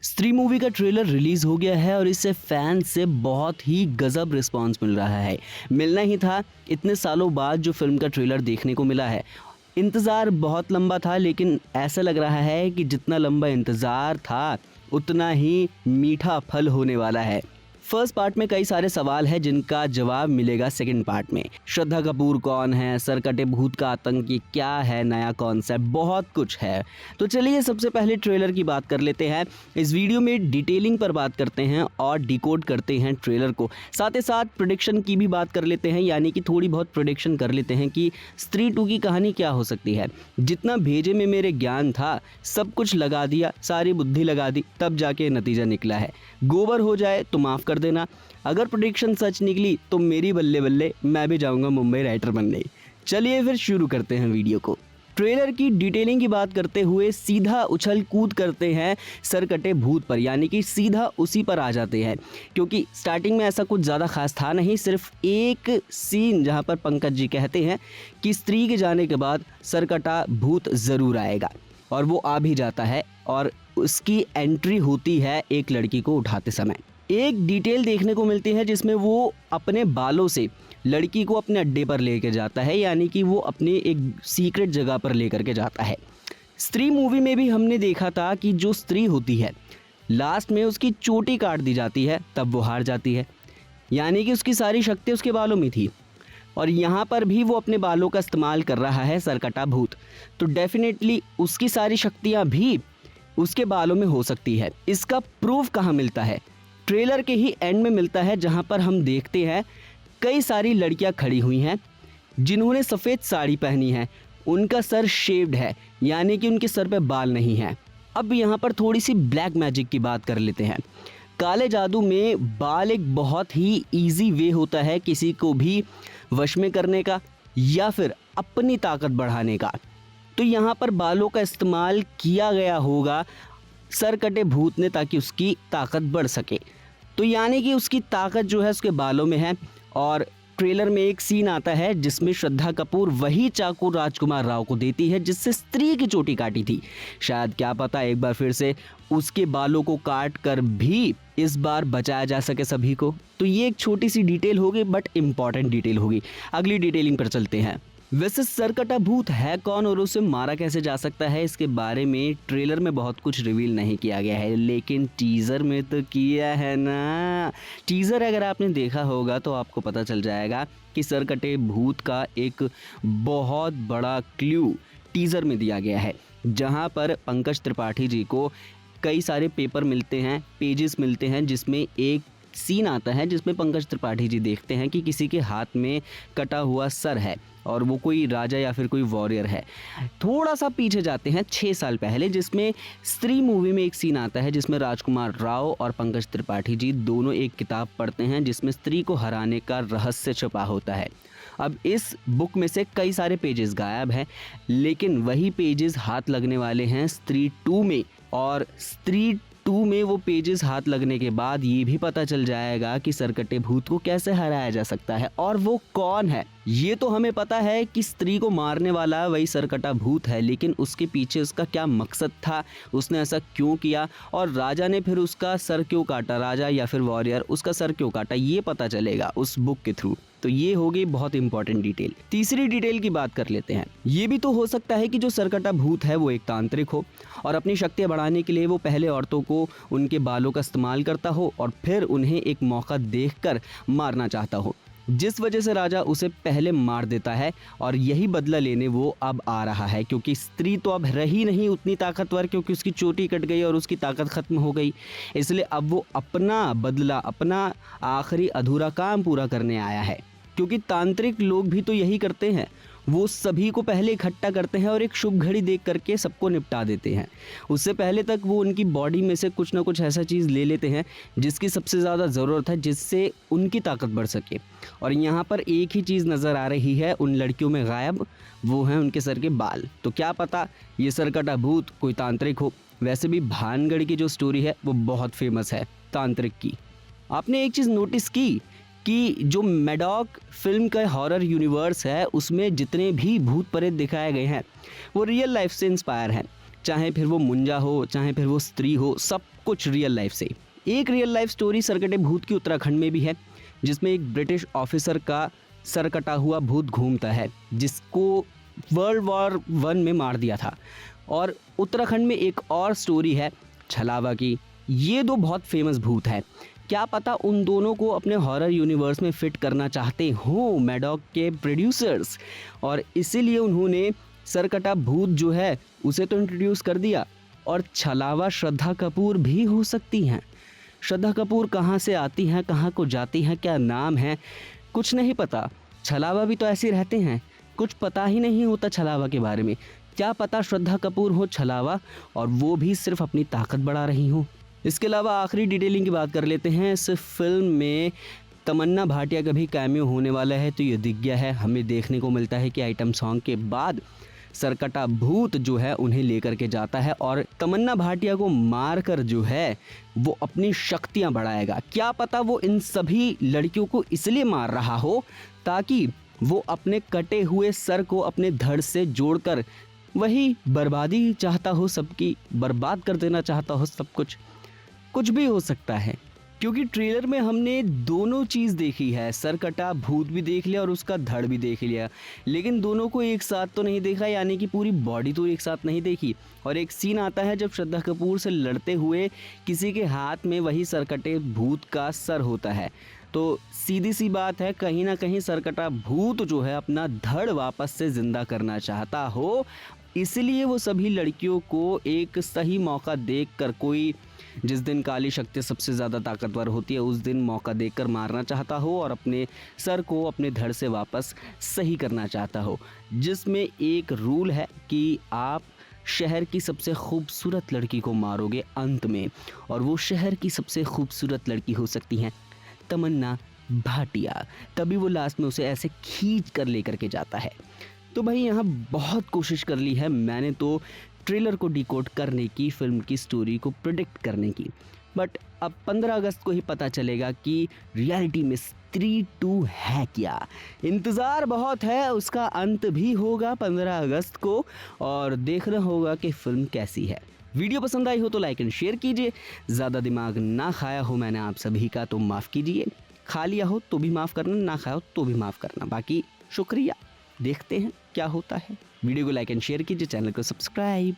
स्त्री मूवी का trailer release हो गया है और इससे फैंस से बहुत ही गजब रिस्पांस मिल रहा है। मिलना ही था, इतने सालों बाद जो फिल्म का ट्रेलर देखने को मिला है। इंतज़ार बहुत लंबा था, लेकिन ऐसा लग रहा है कि जितना लंबा इंतज़ार था उतना ही मीठा फल होने वाला है। फर्स्ट पार्ट में कई सारे सवाल हैं जिनका जवाब मिलेगा सेकंड पार्ट में। श्रद्धा कपूर कौन है, सरकटे भूत का आतंकी क्या है, नया कॉन्सेप्ट, बहुत कुछ है। तो चलिए सबसे पहले ट्रेलर की बात कर लेते हैं। इस वीडियो में डिटेलिंग पर बात करते हैं और डिकोड करते हैं ट्रेलर को। साथ ही साथ प्रेडिक्शन की भी बात कर लेते हैं, यानी कि थोड़ी बहुत प्रेडिक्शन कर लेते हैं कि स्त्री 2 की कहानी क्या हो सकती है। जितना भेजे में मेरे ज्ञान था सब कुछ लगा दिया, सारी बुद्धि लगा दी, तब जाके नतीजा निकला है। गोबर हो जाए तो माफ़ कर देना। अगर प्रेडिक्शन सच निकली तो मेरी बल्ले बल्ले, मैं भी जाऊंगा मुंबई राइटर बनने। चलिए फिर शुरू करते हैं वीडियो को। ट्रेलर की डिटेलिंग की बात करते हुए सीधा उछल कूद करते हैं सरकटे भूत पर, यानी कि सीधा उसी पर आ जाते हैं, क्योंकि स्टार्टिंग में ऐसा कुछ ज़्यादा खास था नहीं। सिर्फ एक सीन जहां पर पंकज जी कहते हैं कि स्त्री के जाने के बाद सरकटा भूत ज़रूर आएगा, और वो आ भी जाता है और उसकी एंट्री होती है एक लड़की को उठाते समय। एक डिटेल देखने को मिलती है जिसमें वो अपने बालों से लड़की को अपने अड्डे पर लेकर जाता है, यानी कि वो अपनी एक सीक्रेट जगह पर लेकर के जाता है। स्त्री मूवी में भी हमने देखा था कि जो स्त्री होती है लास्ट में उसकी चोटी काट दी जाती है, तब वो हार जाती है, यानी कि उसकी सारी शक्ति उसके बालों में थी। और यहाँ पर भी वो अपने बालों का इस्तेमाल कर रहा है सरकटा भूत, तो डेफिनेटली उसकी सारी शक्तियाँ भी उसके बालों में हो सकती है। इसका प्रूफ कहाँ मिलता है? ट्रेलर के ही एंड में मिलता है, जहां पर हम देखते हैं कई सारी लड़कियां खड़ी हुई हैं जिन्होंने सफ़ेद साड़ी पहनी है। उनका सर शेव्ड है, यानी कि उनके सर पे बाल नहीं है। अब यहाँ पर थोड़ी सी ब्लैक मैजिक की बात कर लेते हैं। काले जादू में बाल एक बहुत ही ईजी वे होता है किसी को भी वश में करने का या फिर अपनी ताकत बढ़ाने का। तो यहाँ पर बालों का इस्तेमाल किया गया होगा सरकटे भूत ने, ताकि उसकी ताकत बढ़ सके। तो यानी कि उसकी ताकत जो है उसके बालों में है। और ट्रेलर में एक सीन आता है जिसमें श्रद्धा कपूर वही चाकू राजकुमार राव को देती है जिससे स्त्री की चोटी काटी थी। शायद क्या पता एक बार फिर से उसके बालों को काट कर भी इस बार बचाया जा सके सभी को। तो ये एक छोटी सी डिटेल होगी, बट इम्पॉर्टेंट डिटेल होगी। अगली डिटेलिंग पर चलते हैं। वैसे सरकटा भूत है कौन और उसे मारा कैसे जा सकता है, इसके बारे में ट्रेलर में बहुत कुछ रिवील नहीं किया गया है, लेकिन टीज़र में तो किया है ना। टीज़र अगर आपने देखा होगा तो आपको पता चल जाएगा कि सरकटे भूत का एक बहुत बड़ा क्लू टीज़र में दिया गया है, जहां पर पंकज त्रिपाठी जी को कई सारे पेपर मिलते हैं, पेजेस मिलते हैं, जिसमें एक सीन आता है जिसमें पंकज त्रिपाठी जी देखते हैं कि किसी के हाथ में कटा हुआ सर है और वो कोई राजा या फिर कोई वॉरियर है। थोड़ा सा पीछे जाते हैं 6 साल पहले, जिसमें स्त्री मूवी में एक सीन आता है जिसमें राजकुमार राव और पंकज त्रिपाठी जी दोनों एक किताब पढ़ते हैं जिसमें स्त्री को हराने का रहस्य छुपा होता है। अब इस बुक में से कई सारे पेजेस गायब हैं, लेकिन वही पेजेस हाथ लगने वाले हैं स्त्री 2 में। और स्त्री 2 में वो पेजेस हाथ लगने के बाद ये भी पता चल जाएगा कि सरकटे भूत को कैसे हराया जा सकता है और वो कौन है। ये तो हमें पता है कि स्त्री को मारने वाला वही सरकटा भूत है, लेकिन उसके पीछे उसका क्या मकसद था, उसने ऐसा क्यों किया और राजा ने फिर उसका सर क्यों काटा, राजा या फिर वॉरियर उसका सर क्यों काटा, ये पता चलेगा उस बुक के थ्रू। तो ये हो गई बहुत इंपॉर्टेंट डिटेल। तीसरी डिटेल की बात कर लेते हैं। ये भी तो हो सकता है कि जो सरकटा भूत है वो एक तांत्रिक हो और अपनी शक्तियाँ बढ़ाने के लिए वो पहले औरतों को उनके बालों का इस्तेमाल करता हो और फिर उन्हें एक मौका देखकर मारना चाहता हो, जिस वजह से राजा उसे पहले मार देता है और यही बदला लेने वो अब आ रहा है, क्योंकि स्त्री तो अब रही नहीं उतनी ताकतवर, क्योंकि उसकी चोटी कट गई और उसकी ताकत खत्म हो गई। इसलिए अब वो अपना बदला, अपना आखिरी अधूरा काम पूरा करने आया है। क्योंकि तांत्रिक लोग भी तो यही करते हैं, वो सभी को पहले इकट्ठा करते हैं और एक शुभ घड़ी देख करके सबको निपटा देते हैं। उससे पहले तक वो उनकी बॉडी में से कुछ ना कुछ ऐसा चीज़ ले लेते हैं जिसकी सबसे ज़्यादा ज़रूरत है, जिससे उनकी ताकत बढ़ सके। और यहाँ पर एक ही चीज़ नज़र आ रही है उन लड़कियों में गायब, वो हैं उनके सर के बाल। तो क्या पता ये सरकटा भूत कोई तांत्रिक हो। वैसे भी भानगढ़ की जो स्टोरी है वो बहुत फेमस है तांत्रिक की। आपने एक चीज़ नोटिस की कि जो मैडॉक फिल्म का हॉरर यूनिवर्स है उसमें जितने भी भूत प्रेत दिखाए गए हैं वो रियल लाइफ से इंस्पायर हैं। चाहे फिर वो मुंजा हो, चाहे फिर वो स्त्री हो, सब कुछ रियल लाइफ से। एक रियल लाइफ स्टोरी सरकटे भूत की उत्तराखंड में भी है, जिसमें एक ब्रिटिश ऑफिसर का सर कटा हुआ भूत घूमता है, जिसको वर्ल्ड वॉर 1 में मार दिया था। और उत्तराखंड में एक और स्टोरी है छलावा की। ये दो बहुत फेमस भूत है। क्या पता उन दोनों को अपने हॉरर यूनिवर्स में फिट करना चाहते हो मैडॉक के प्रोड्यूसर्स, और इसीलिए उन्होंने सरकटा भूत जो है उसे तो इंट्रोड्यूस कर दिया। और छलावा श्रद्धा कपूर भी हो सकती हैं। श्रद्धा कपूर कहाँ से आती हैं, कहाँ को जाती हैं, क्या नाम है, कुछ नहीं पता। छलावा भी तो ऐसे रहते हैं, कुछ पता ही नहीं होता छलावा के बारे में। क्या पता श्रद्धा कपूर हो छलावा और वो भी सिर्फ अपनी ताकत बढ़ा रही हो। इसके अलावा आखिरी डिटेलिंग की बात कर लेते हैं। इस फिल्म में तमन्ना भाटिया का भी कैमियो होने वाला है, तो ये दिख गया है। हमें देखने को मिलता है कि आइटम सॉन्ग के बाद सरकटा भूत जो है उन्हें लेकर के जाता है और तमन्ना भाटिया को मारकर जो है वो अपनी शक्तियां बढ़ाएगा। क्या पता वो इन सभी लड़कियों को इसलिए मार रहा हो ताकि वो अपने कटे हुए सर को अपने धड़ से जोड़कर वही बर्बादी चाहता हो, सबकी बर्बाद कर देना चाहता हो सब कुछ भी हो सकता है। क्योंकि ट्रेलर में हमने दोनों चीज़ देखी है, सरकटा भूत भी देख लिया और उसका धड़ भी देख लिया, लेकिन दोनों को एक साथ तो नहीं देखा, यानी कि पूरी बॉडी तो एक साथ नहीं देखी। और एक सीन आता है जब श्रद्धा कपूर से लड़ते हुए किसी के हाथ में वही सरकटे भूत का सर होता है, तो सीधी सी बात है कहीं ना कहीं सरकटा भूत जो है अपना धड़ वापस से ज़िंदा करना चाहता हो, इसलिए वो सभी लड़कियों को एक सही मौका देखकर, कोई जिस दिन काली शक्ति सबसे ज़्यादा ताकतवर होती है उस दिन मौका देखकर मारना चाहता हो और अपने सर को अपने धड़ से वापस सही करना चाहता हो। जिसमें एक रूल है कि आप शहर की सबसे खूबसूरत लड़की को मारोगे अंत में, और वो शहर की सबसे खूबसूरत लड़की हो सकती हैं तमन्ना भाटिया। तभी वो लास्ट में उसे ऐसे खींच कर लेकर के जाता है। तो भाई यहाँ बहुत कोशिश कर ली है मैंने तो ट्रेलर को डिकोड करने की, फिल्म की स्टोरी को प्रेडिक्ट करने की, बट अब 15 अगस्त को ही पता चलेगा कि रियलिटी में स्त्री 2 है क्या। इंतज़ार बहुत है, उसका अंत भी होगा 15 अगस्त को और देखना होगा कि फिल्म कैसी है। वीडियो पसंद आई हो तो लाइक एंड शेयर कीजिए। ज़्यादा दिमाग ना खाया हो मैंने आप सभी का तो माफ़ कीजिए, खा लिया हो तो भी माफ़ करना, ना खाया हो तो भी माफ़ करना। बाकी शुक्रिया, देखते हैं क्या होता है। वीडियो को लाइक एंड शेयर कीजिए, चैनल को सब्सक्राइब।